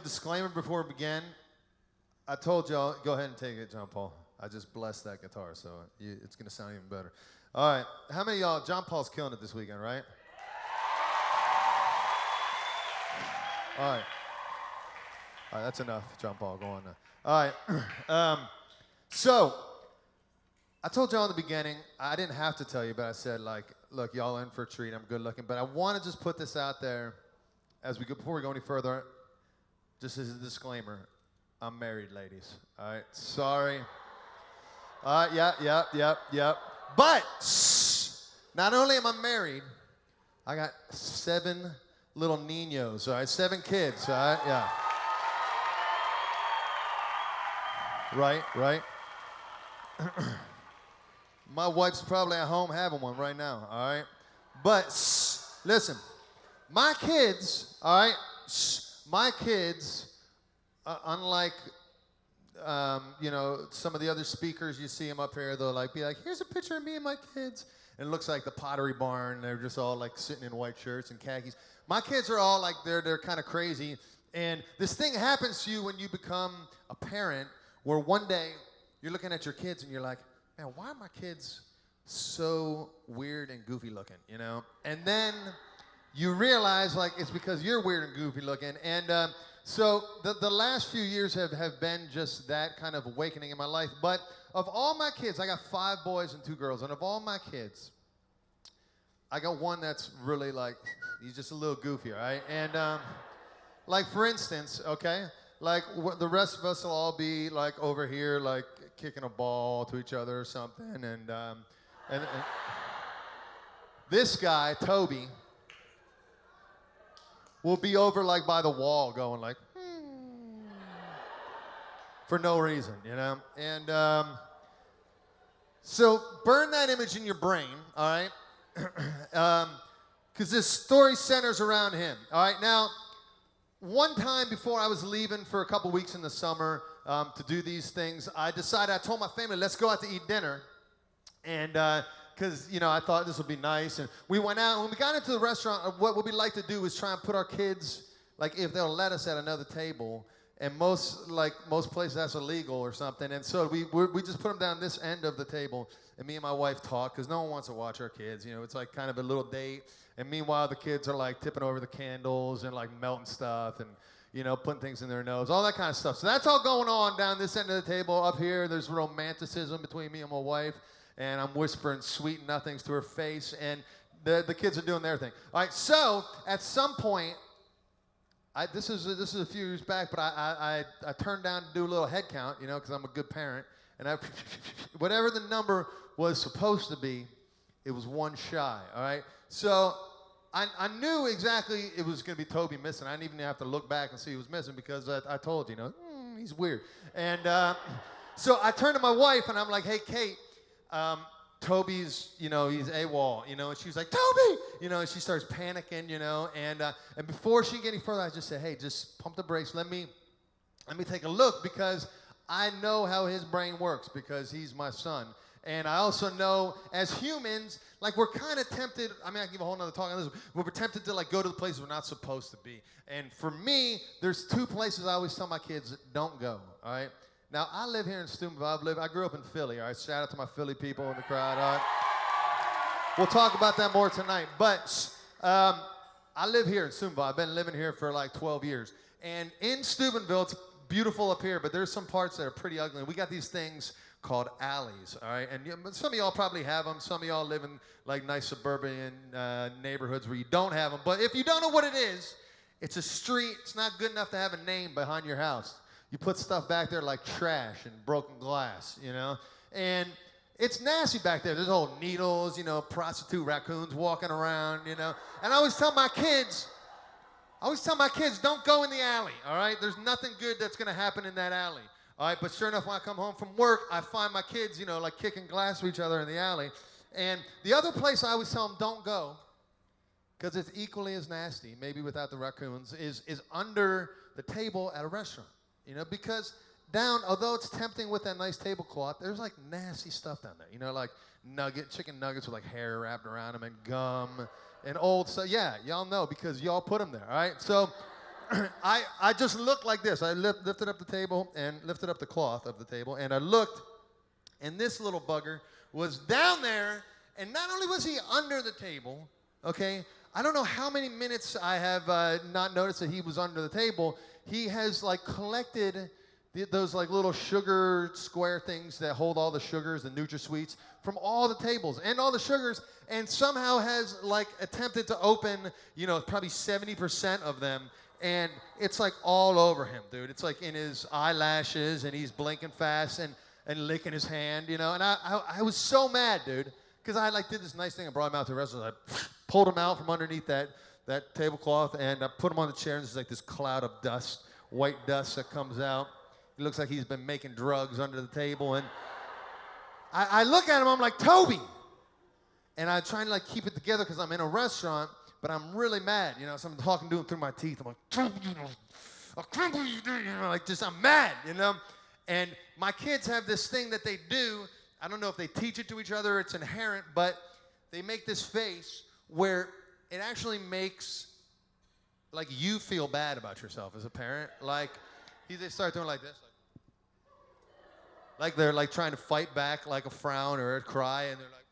disclaimer before we begin. I told y'all, go ahead and take it, John Paul. I just blessed that guitar, so it's going to sound even better. All right. How many of y'all, John Paul's killing it this weekend, right? All right. All right, that's enough, John Paul. Go on now. All right. So, I told y'all in the beginning, I didn't have to tell you, but I said, like, look, y'all in for a treat. I'm good looking. But I want to just put this out there as we go, before we go any further, just as a disclaimer. I'm married, ladies. All right. Sorry. All right. Yep. But not only am I married, I got 7 little niños. All right. 7 kids. All right. Yeah. Right. My wife's probably at home having one right now. All right. But listen, my kids. All right. My kids. Unlike, some of the other speakers, you see them up here, they'll be like, here's a picture of me and my kids. And it looks like the Pottery Barn. They're just all like sitting in white shirts and khakis. My kids are all like, they're kind of crazy. And this thing happens to you when you become a parent, where one day you're looking at your kids and you're like, man, why are my kids so weird and goofy looking, And then you realize, like, it's because you're weird and goofy looking. And so the last few years have been just that kind of awakening in my life. But of all my kids, I got 5 boys and 2 girls. And of all my kids, I got one that's really like, he's just a little goofy, all right? And like, for instance, okay, like the rest of us will all be like over here, like kicking a ball to each other or something. And this guy, Toby, will be over like by the wall going like, for no reason, And so burn that image in your brain, all right? Because this story centers around him, all right? Now, one time before I was leaving for a couple weeks in the summer to do these things, I told my family, let's go out to eat dinner. And because, I thought this would be nice. And we went out, and when we got into the restaurant, what we like to do is try and put our kids, like, if they'll let us at another table. And most places, that's illegal or something. And so we just put them down this end of the table, and me and my wife talk, because no one wants to watch our kids. It's like kind of a little date. And meanwhile, the kids are, like, tipping over the candles and, like, melting stuff and, putting things in their nose, all that kind of stuff. So that's all going on down this end of the table. Up here, there's romanticism between me and my wife. And I'm whispering sweet nothings to her face, and the kids are doing their thing. All right, so at some point, this is a few years back, but I turned down to do a little head count, because I'm a good parent, and whatever the number was supposed to be, it was 1 shy. All right, so I knew exactly it was going to be Toby missing. I didn't even have to look back and see who was missing, because I told you, he's weird. And so I turned to my wife, and I'm like, hey, Kate. Toby's, he's AWOL, and she's like, Toby, and she starts panicking, and before she can get any further, I just said, hey, just pump the brakes. Let me take a look, because I know how his brain works, because he's my son. And I also know, as humans, like, we're kind of tempted, I can give a whole nother talk on this, but we're tempted to, like, go to the places we're not supposed to be. And for me, there's 2 places I always tell my kids, don't go, all right? Now, I live here in Steubenville. I grew up in Philly, all right? Shout out to my Philly people in the crowd, all right? We'll talk about that more tonight. But I live here in Steubenville. I've been living here for like 12 years. And in Steubenville, it's beautiful up here, but there's some parts that are pretty ugly. We got these things called alleys, all right? And some of y'all probably have them. Some of y'all live in like nice suburban neighborhoods where you don't have them. But if you don't know what it is, it's a street. It's not good enough to have a name behind your house. You put stuff back there like trash and broken glass, And it's nasty back there. There's old needles, prostitute raccoons walking around, And I always tell my kids, don't go in the alley, all right? There's nothing good that's going to happen in that alley, all right? But sure enough, when I come home from work, I find my kids, like kicking glass to each other in the alley. And the other place I always tell them don't go, because it's equally as nasty, maybe without the raccoons, is under the table at a restaurant. Because down, although it's tempting with that nice tablecloth, there's like nasty stuff down there. Like chicken nuggets with like hair wrapped around them and gum and old stuff. Yeah, y'all know because y'all put them there, all right? So I just looked like this. I lifted up the table and lifted up the cloth of the table, and I looked, and this little bugger was down there, and not only was he under the table, okay, I don't know how many minutes I have not noticed that he was under the table. He has like collected those like little sugar square things that hold all the sugars, the NutraSweets, from all the tables and all the sugars, and somehow has like attempted to open, you know, probably 70% of them, and it's like all over him, dude. It's like in his eyelashes, and he's blinking fast and licking his hand, you know, and I was so mad, dude, because I like did this nice thing. I brought him out to the restaurant. I pulled him out from underneath that tablecloth, and I put him on the chair, and there's like this cloud of dust, white dust that comes out. He looks like he's been making drugs under the table, and I look at him, I'm like, Toby! And I'm trying to like keep it together because I'm in a restaurant, but I'm really mad, you know, so I'm talking to him through my teeth. I'm like, Toby, you know, I can't believe you did it, you know, like just, I'm mad, you know? And my kids have this thing that they do, I don't know if they teach it to each other, it's inherent, but they make this face where it actually makes like you feel bad about yourself as a parent. Like, they start doing like this. Like they're like trying to fight back like a frown or a cry, and they're like,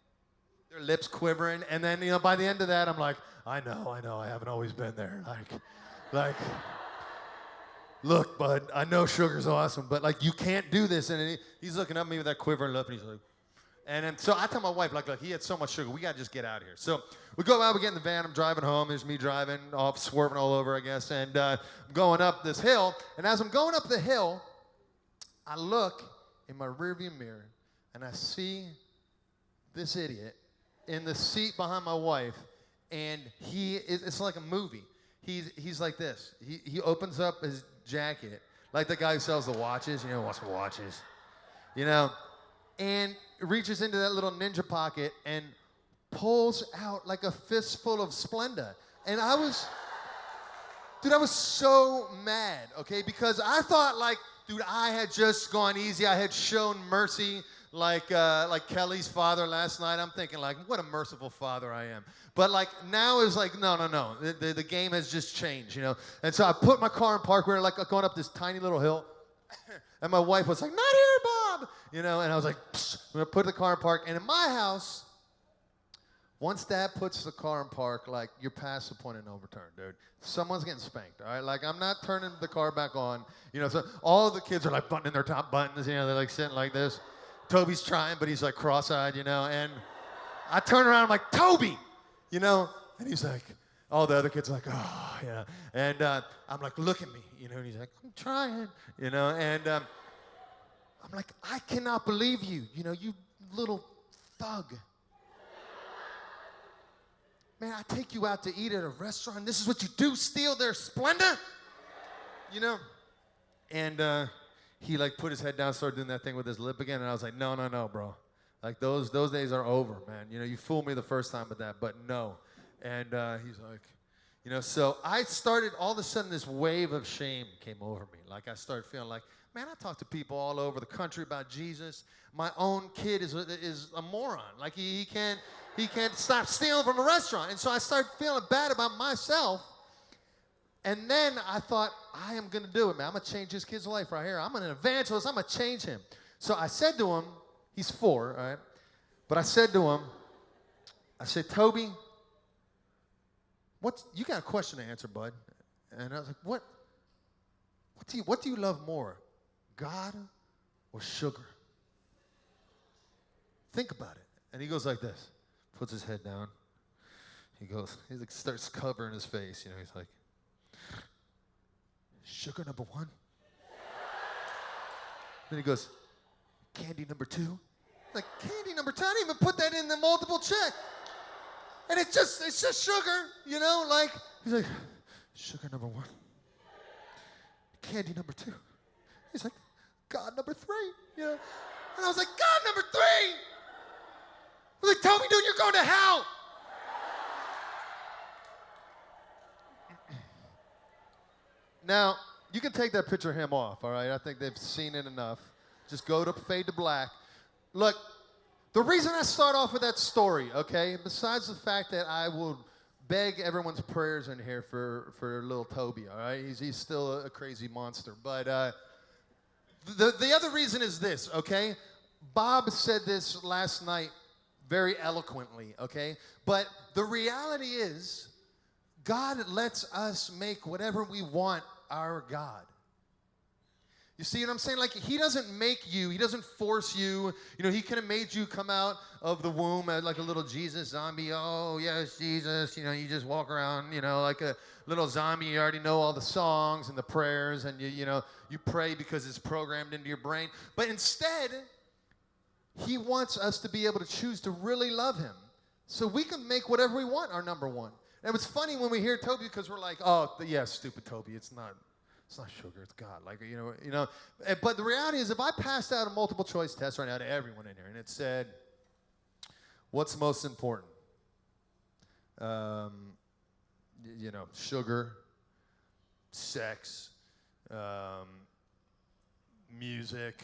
their lips quivering, and then, you know, by the end of that, I'm like, I know, I haven't always been there. Like, look, bud, I know sugar's awesome, but like, you can't do this. And he's looking at me with that quivering lip, and he's like, and then, so I tell my wife, like, look, he had so much sugar, we gotta just get out of here. So we go out, we get in the van, I'm driving home, there's me driving, off, swerving all over, I guess, and I'm going up this hill, and as I'm going up the hill, I look in my rearview mirror, and I see this idiot in the seat behind my wife, and it's like a movie. He's like this. He opens up his jacket, like the guy who sells the watches, you know, wants watches, you know, and reaches into that little ninja pocket and pulls out like a fistful of Splenda. And I was so mad, okay, because I thought, like, dude, I had just gone easy. I had shown mercy like Kelly's father last night. I'm thinking, like, what a merciful father I am. But, like, now it's like, no. The game has just changed, you know. And so I put my car in park. We were, like, going up this tiny little hill. And my wife was like, not here, Bob. You know, and I was like, psh. I'm going to put the car in park. And in my house, once Dad puts the car in park, like, you're past the point of no return, dude. Someone's getting spanked, all right? Like, I'm not turning the car back on. You know, so all the kids are, like, buttoning their top buttons. You know, they're, like, sitting like this. Toby's trying, but he's, like, cross-eyed, you know. And I turn around, I'm like, Toby! You know? And he's like, all the other kids are like, oh, yeah. And I'm like, look at me, you know? And he's like, I'm trying, you know? And I'm like, I cannot believe you, you know, you little thug. Man, I take you out to eat at a restaurant. This is what you do, steal their Splenda? You know? And he, like, put his head down, started doing that thing with his lip again, and I was like, no, bro. Like, those days are over, man. You know, you fooled me the first time with that, but no. And he's like, you know, so I started, all of a sudden, this wave of shame came over me. Like, I started feeling like, man, I talk to people all over the country about Jesus. My own kid is a moron. Like, he can't stop stealing from a restaurant. And so I started feeling bad about myself. And then I thought, I am going to do it, man. I'm going to change this kid's life right here. I'm an evangelist. I'm going to change him. So I said to him, he's 4, all right? But I said to him, I said, Toby, you got a question to answer, bud. And I was like, what do you love more, God or sugar? Think about it. And he goes like this, puts his head down. He like starts covering his face, you know, he's like, sugar number 1. Then he goes, candy number 2. Like, candy number 2? I didn't even put that in the multiple check. And it's just sugar, you know, like, he's like, sugar number 1. Candy number 2. He's like, God number 3, you know. And I was like, God number 3? I was like, Toby, dude, you're going to hell. Now, you can take that picture of him off, all right? I think they've seen it enough. Just go to fade to black. Look, the reason I start off with that story, okay, besides the fact that I will beg everyone's prayers in here for little Toby, all right? He's still a crazy monster. But the other reason is this, okay? Bob said this last night very eloquently, okay? But the reality is, God lets us make whatever we want our God. You see what I'm saying? Like, he doesn't make you. He doesn't force you. You know, he could have made you come out of the womb as like a little Jesus zombie. Oh, yes, Jesus. You know, you just walk around, you know, like a little zombie. You already know all the songs and the prayers, and, you know, you pray because it's programmed into your brain. But instead, he wants us to be able to choose to really love him. So we can make whatever we want our number one. And it's funny when we hear Toby because we're like, oh, yeah, stupid Toby. It's not sugar, it's God. Like, you know. But the reality is, if I passed out a multiple choice test right now to everyone in here, and it said, what's most important? You know, sugar, sex, music,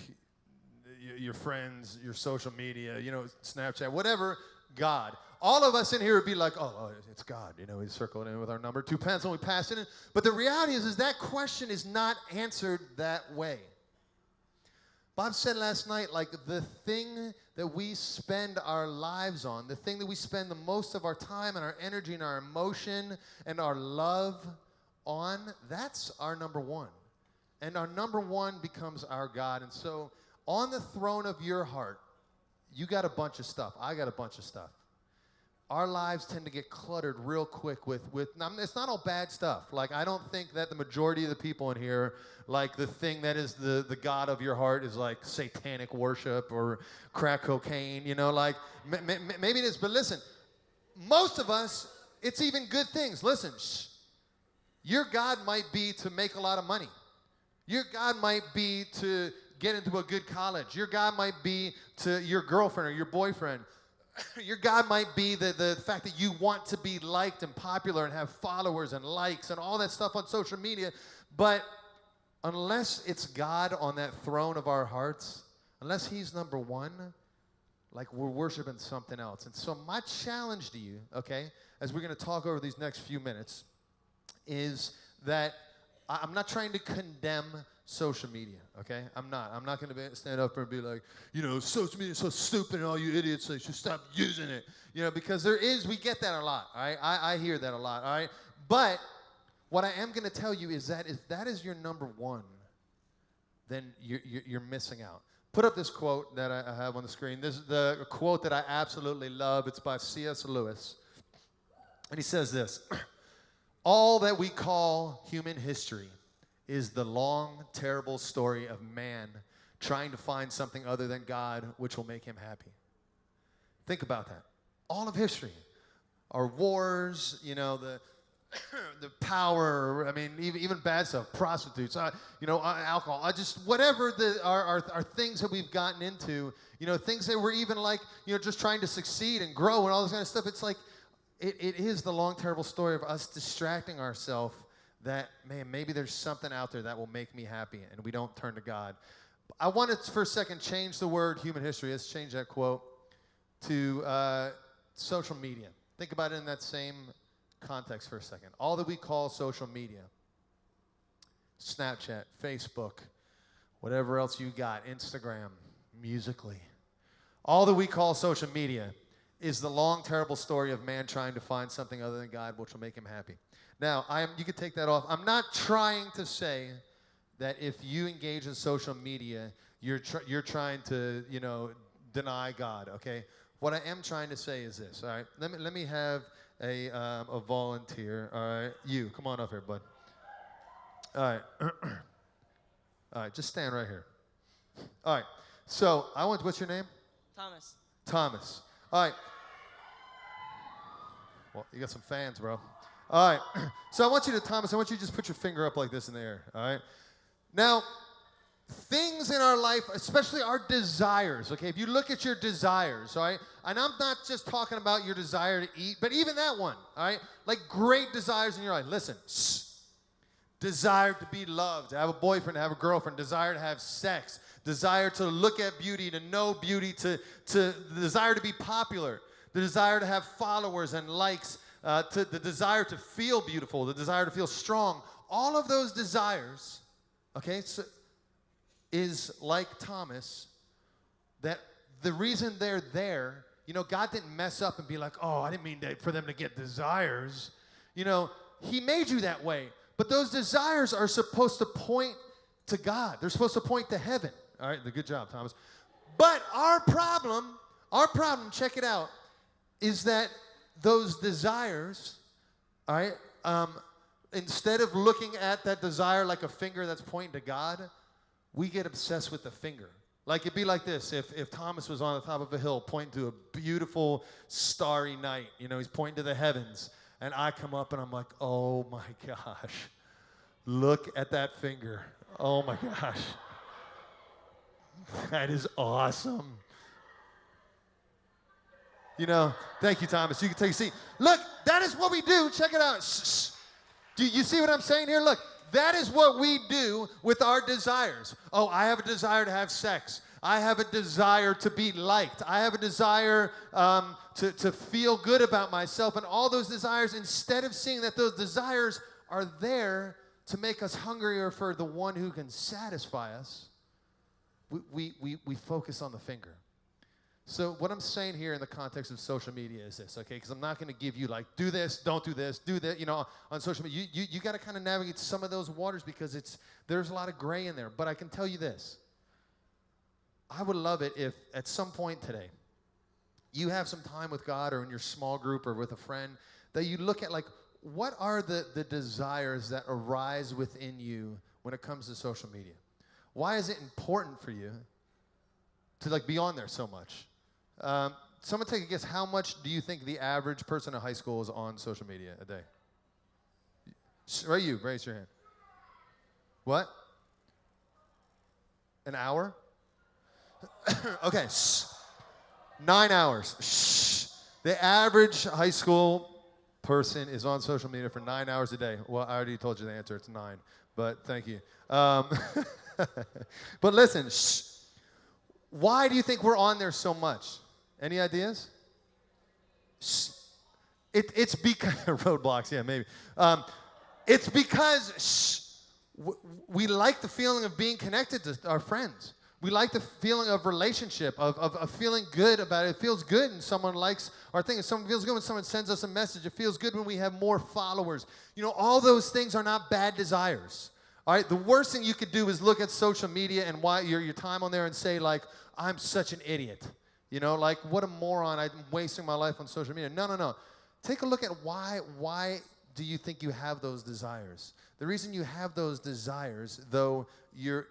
your friends, your social media, you know, Snapchat, whatever, God. All of us in here would be like, oh, it's God. You know, we circled in with our number 2 pencil, we passed it in. But the reality is that question is not answered that way. Bob said last night, like, the thing that we spend our lives on, the thing that we spend the most of our time and our energy and our emotion and our love on, that's our number one. And our number one becomes our God. And so on the throne of your heart, you got a bunch of stuff. I got a bunch of stuff. Our lives tend to get cluttered real quick with it's not all bad stuff. Like, I don't think that the majority of the people in here, like, the thing that is the God of your heart is like satanic worship or crack cocaine, you know, like, maybe it is. But listen, most of us, it's even good things. Listen, your God might be to make a lot of money. Your God might be to get into a good college. Your God might be to your girlfriend or your boyfriend. Your God might be the fact that you want to be liked and popular and have followers and likes and all that stuff on social media. But unless it's God on that throne of our hearts, unless he's number one, like, we're worshiping something else. And so my challenge to you, okay, as we're going to talk over these next few minutes, is that I'm not trying to condemn social media, okay? I'm not going to stand up and be like, you know, social media is so stupid and all you idiots, so you should stop using it. You know, because we get that a lot, all right? I hear that a lot, all right? But what I am going to tell you is that if that is your number one, then you're missing out. Put up this quote that I have on the screen. This is the quote that I absolutely love. It's by C.S. Lewis. And he says this: all that we call human history is the long, terrible story of man trying to find something other than God which will make him happy. Think about that. All of history. Our wars, you know, the power, I mean, even bad stuff, prostitutes, you know, alcohol, whatever our things that we've gotten into, you know, things that we're even like, you know, just trying to succeed and grow and all this kind of stuff. It's like, it is the long, terrible story of us distracting ourselves that, man, maybe there's something out there that will make me happy, and we don't turn to God. I want to, for a second, change the word human history. Let's change that quote to social media. Think about it in that same context for a second. All that we call social media, Snapchat, Facebook, whatever else you got, Instagram, Musical.ly, all that we call social media is the long, terrible story of man trying to find something other than God which will make him happy. Now, you can take that off. I'm not trying to say that if you engage in social media, you're trying to, you know, deny God, okay? What I am trying to say is this, all right? Let me have a volunteer, all right? You, come on up here, bud. All right. All right, just stand right here. All right, so what's your name? Thomas. Thomas. All right. Well, you got some fans, bro. All right. So I want you to just put your finger up like this in the air, all right? Now, things in our life, especially our desires, okay? If you look at your desires, all right? And I'm not just talking about your desire to eat, but even that one, all right? Like great desires in your life. Listen, desire to be loved, to have a boyfriend, to have a girlfriend, desire to have sex, desire to look at beauty, to know beauty, to the desire to be popular, the desire to have followers and likes. to the desire to feel beautiful, the desire to feel strong. All of those desires, okay, so is like Thomas, that the reason they're there, God didn't mess up and be like, oh, I didn't mean for them to get desires. He made you that way. But those desires are supposed to point to God. They're supposed to point to heaven. All right, good job, Thomas. But our problem, check it out, is that those desires, all right, instead of looking at that desire like a finger that's pointing to God, we get obsessed with the finger. Like, it'd be like this. If Thomas was on the top of a hill pointing to a beautiful starry night, he's pointing to the heavens, and I come up and I'm like, oh my gosh, look at that finger. Oh my gosh. That is awesome. Thank you, Thomas. You can take a seat. Look, that is what we do. Check it out. Shh. Do you see what I'm saying here? Look, that is what we do with our desires. Oh, I have a desire to have sex. I have a desire to be liked. I have a desire to feel good about myself. And all those desires, instead of seeing that those desires are there to make us hungrier for the one who can satisfy us, we focus on the finger. So what I'm saying here in the context of social media is this, okay? Because I'm not going to give you like, do this, don't do this, do that. On social media, you got to kind of navigate some of those waters because there's a lot of gray in there. But I can tell you this. I would love it if at some point today you have some time with God or in your small group or with a friend that you look at like, what are the desires that arise within you when it comes to social media? Why is it important for you to like be on there so much? Someone take a guess. How much do you think the average person in high school is on social media a day? Right, you. Raise your hand. What? An hour? Okay. 9 hours. The average high school person is on social media for 9 hours a day. Well, I already told you the answer. It's 9. But thank you. But listen. Why do you think we're on there so much? Any ideas? It's because roadblocks, yeah, maybe. It's because we like the feeling of being connected to our friends. We like the feeling of relationship, of feeling good about it. It feels good when someone likes our thing. It feels good when someone sends us a message. It feels good when we have more followers. All those things are not bad desires. All right, the worst thing you could do is look at social media and why your time on there and say, like, I'm such an idiot. Like, what a moron. I'm wasting my life on social media. No. Take a look at why do you think you have those desires? The reason you have those desires, though you're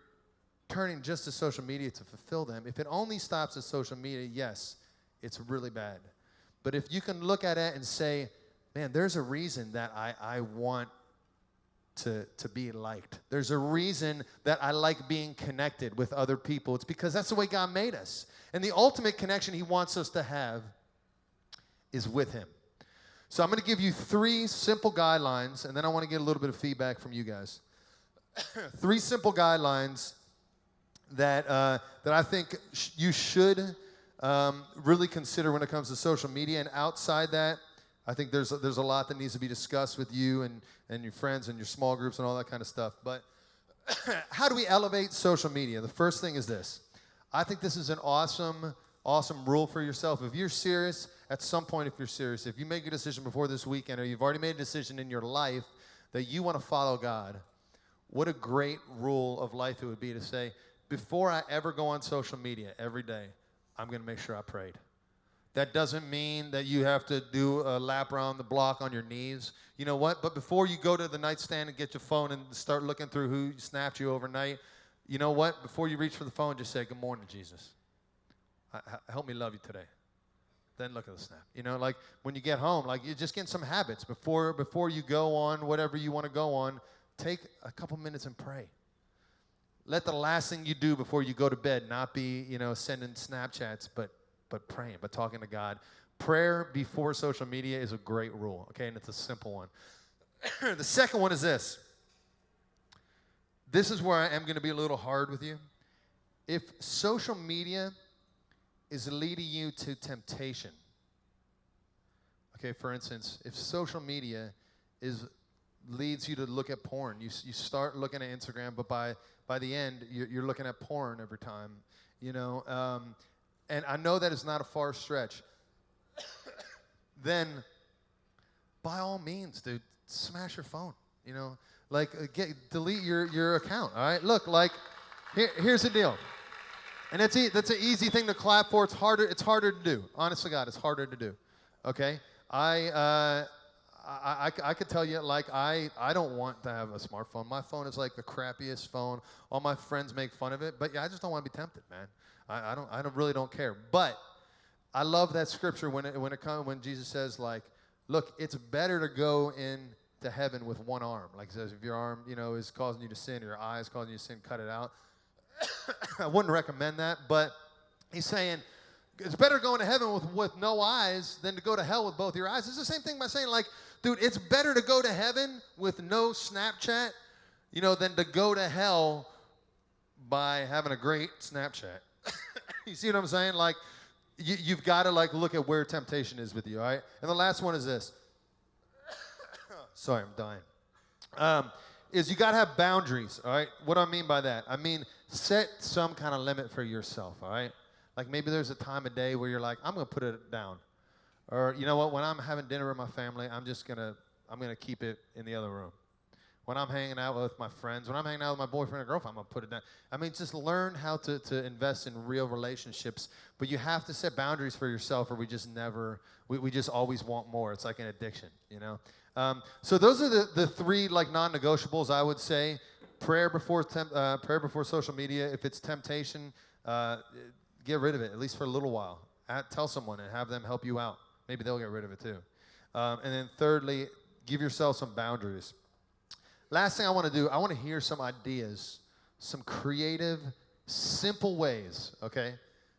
turning just to social media to fulfill them, if it only stops at social media, yes, it's really bad. But if you can look at it and say, man, there's a reason that I want to be liked. There's a reason that I like being connected with other people. It's because that's the way God made us. And the ultimate connection he wants us to have is with him. So I'm going to give you 3 simple guidelines, and then I want to get a little bit of feedback from you guys. 3 simple guidelines that I think you should really consider when it comes to social media. And outside that, I think there's a lot that needs to be discussed with you and your friends and your small groups and all that kind of stuff. But how do we elevate social media? The first thing is this. I think this is an awesome rule for yourself. If you're serious, at some point if you're serious, if you make a decision before this weekend or you've already made a decision in your life that you want to follow God, what a great rule of life it would be to say, before I ever go on social media every day, I'm going to make sure I prayed. That doesn't mean that you have to do a lap around the block on your knees. You know what? But before you go to the nightstand and get your phone and start looking through who snapped you overnight, you know what? Before you reach for the phone, just say, good morning, Jesus. Help me love you today. Then look at the snap. Like when you get home, like you just get some habits. Before you go on whatever you want to go on, take a couple minutes and pray. Let the last thing you do before you go to bed not be, sending Snapchats, but praying, but talking to God. Prayer before social media is a great rule, okay? And it's a simple one. The second one is this. This is where I am going to be a little hard with you. If social media is leading you to temptation, Okay, for instance, if social media leads you to look at porn, you start looking at Instagram, but by the end, you're looking at porn every time, you know. And I know that it's not a far stretch. Then, by all means, dude, smash your phone, you know. Like, delete your account, all right? Look, like, here's the deal. And that's an easy thing to clap for. It's harder to do. Honest to God, it's harder to do, okay? I could tell you, like, I don't want to have a smartphone. My phone is like the crappiest phone. All my friends make fun of it, but yeah, I just don't want to be tempted, man. I really don't care. But I love that scripture when Jesus says, like, look, it's better to go into heaven with one arm. Like it says, if your arm, you know, is causing you to sin, or your eye is causing you to sin, cut it out. I wouldn't recommend that, but he's saying it's better going to heaven with no eyes than to go to hell with both your eyes. It's the same thing by saying, like, dude, it's better to go to heaven with no Snapchat, you know, than to go to hell by having a great Snapchat. You see what I'm saying? Like, you've got to, like, look at where temptation is with you, all right? And the last one is this. Sorry, I'm dying. Is you got to have boundaries, all right? What do I mean by that? I mean, set some kind of limit for yourself, all right? Like, maybe there's a time of day where you're like, I'm going to put it down. Or, you know what, when I'm having dinner with my family, I'm going to keep it in the other room. When I'm hanging out with my friends, when I'm hanging out with my boyfriend or girlfriend, I'm going to put it down. I mean, just learn how to invest in real relationships. But you have to set boundaries for yourself, or we just always want more. It's like an addiction, you know? So those are the three, like, non-negotiables, I would say. Prayer before social media. If it's temptation, get rid of it, at least for a little while. Tell someone and have them help you out. Maybe they'll get rid of it too. And then thirdly, give yourself some boundaries. Last thing I want to do, I want to hear some ideas, some creative, simple ways, okay?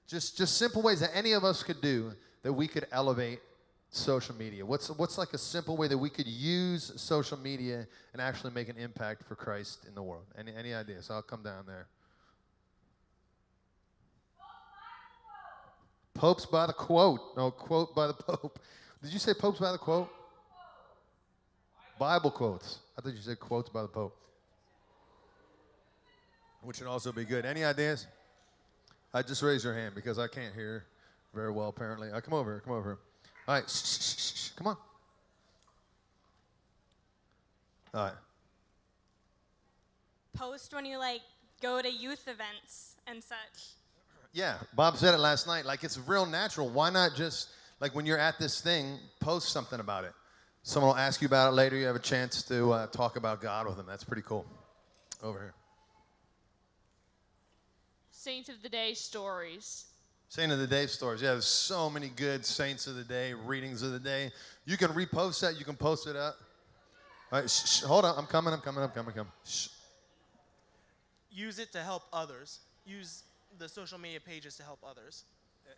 Just simple ways that any of us could do that we could elevate social media. What's like a simple way that we could use social media and actually make an impact for Christ in the world? Any ideas? I'll come down there. Popes by the quote. No, quote by the Pope. Did you say popes by the quote? Bible quotes. I thought you said quotes by the Pope. Which would also be good. Any ideas? Just raise your hand because I can't hear very well, apparently. Come over here. All right, shh, come on. All right. Post when you, like, go to youth events and such. Yeah, Bob said it last night. Like, it's real natural. Why not just, like, when you're at this thing, post something about it? Someone will ask you about it later. You have a chance to talk about God with them. That's pretty cool. Over here. Saint of the Day stories. Saint of the Day stories. Yeah, there's so many good Saints of the Day, readings of the day. You can repost that. You can post it up. All right, hold on. I'm coming. Shh. Use it to help others. Use the social media pages to help others.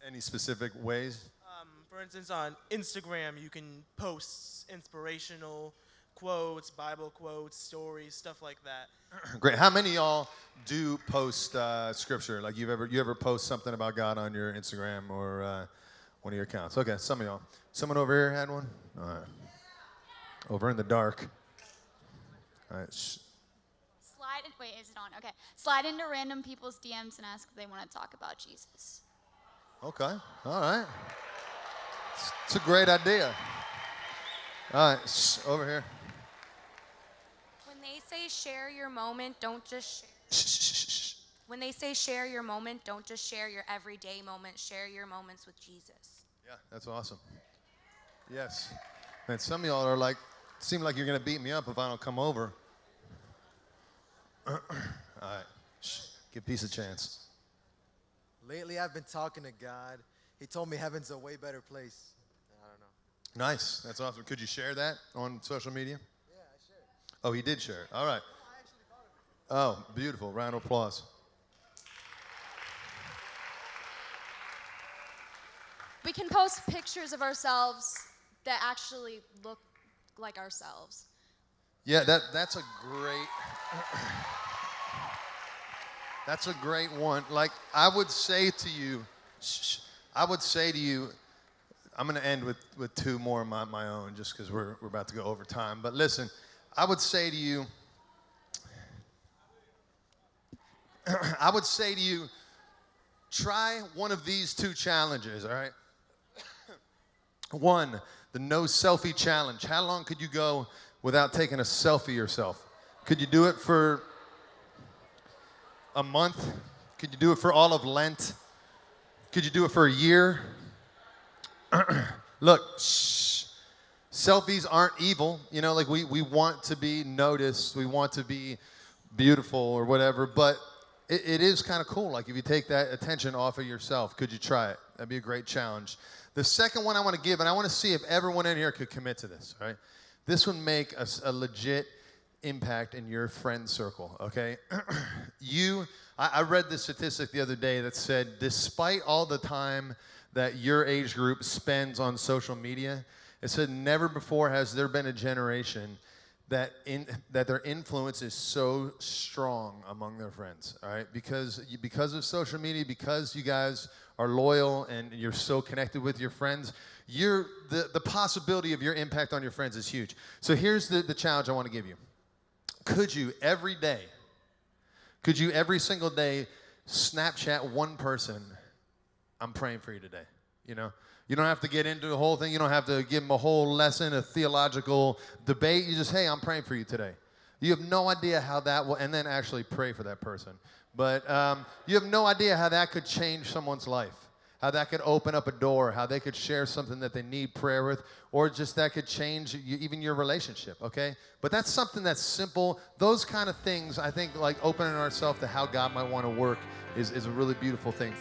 Any specific ways? For instance, on Instagram, you can post inspirational quotes, Bible quotes, stories, stuff like that. Great. How many of y'all do post scripture? Like you ever post something about God on your Instagram or one of your accounts? Okay, some of y'all. Someone over here had one? All right. Over in the dark. All right. Wait, is it on? Okay. Slide into random people's DMs and ask if they want to talk about Jesus. Okay. All right. It's a great idea. All right. Over here. When they say share your moment, don't just Shh. When they say share your moment, don't just share your everyday moment. Share your moments with Jesus. Yeah, that's awesome. Yes. Man, some of y'all are like, seem like you're going to beat me up if I don't come over. All right. Give peace a chance. Lately, I've been talking to God. He told me heaven's a way better place. I don't know. Nice. That's awesome. Could you share that on social media? Yeah, I shared. Oh, he did share it. All right. Oh, I actually thought of it. Oh, beautiful. Round of applause. We can post pictures of ourselves that actually look like ourselves. Yeah, that's a great that's a great one. Like I would say to you, I'm going to end with two more of my own just because we're about to go over time. But listen, I would say to you, try one of these two challenges, all right? One, the no selfie challenge. How long could you go without taking a selfie yourself? Could you do it for a month? Could you do it for all of Lent? Could you do it for a year? Look, selfies aren't evil. You know, like we want to be noticed. We want to be beautiful or whatever, but it is kind of cool. Like if you take that attention off of yourself, could you try it? That'd be a great challenge. The second one I want to give, and I want to see if everyone in here could commit to this, right? This would make a legit impact in your friend circle, okay? I read this statistic the other day that said, despite all the time that your age group spends on social media, it said never before has there been a generation that their influence is so strong among their friends, all right? Because of social media, because you guys are loyal and you're so connected with your friends, the possibility of your impact on your friends is huge. So here's the challenge I want to give you. Could you every single day Snapchat one person, I'm praying for you today, you know? You don't have to get into the whole thing. You don't have to give them a whole lesson, a theological debate. You just, hey, I'm praying for you today. You have no idea how that will, and then actually pray for that person. But you have no idea how that could change someone's life, how that could open up a door, how they could share something that they need prayer with, or just that could change even your relationship, okay? But that's something that's simple. Those kind of things, I think, like opening ourselves to how God might want to work is a really beautiful thing.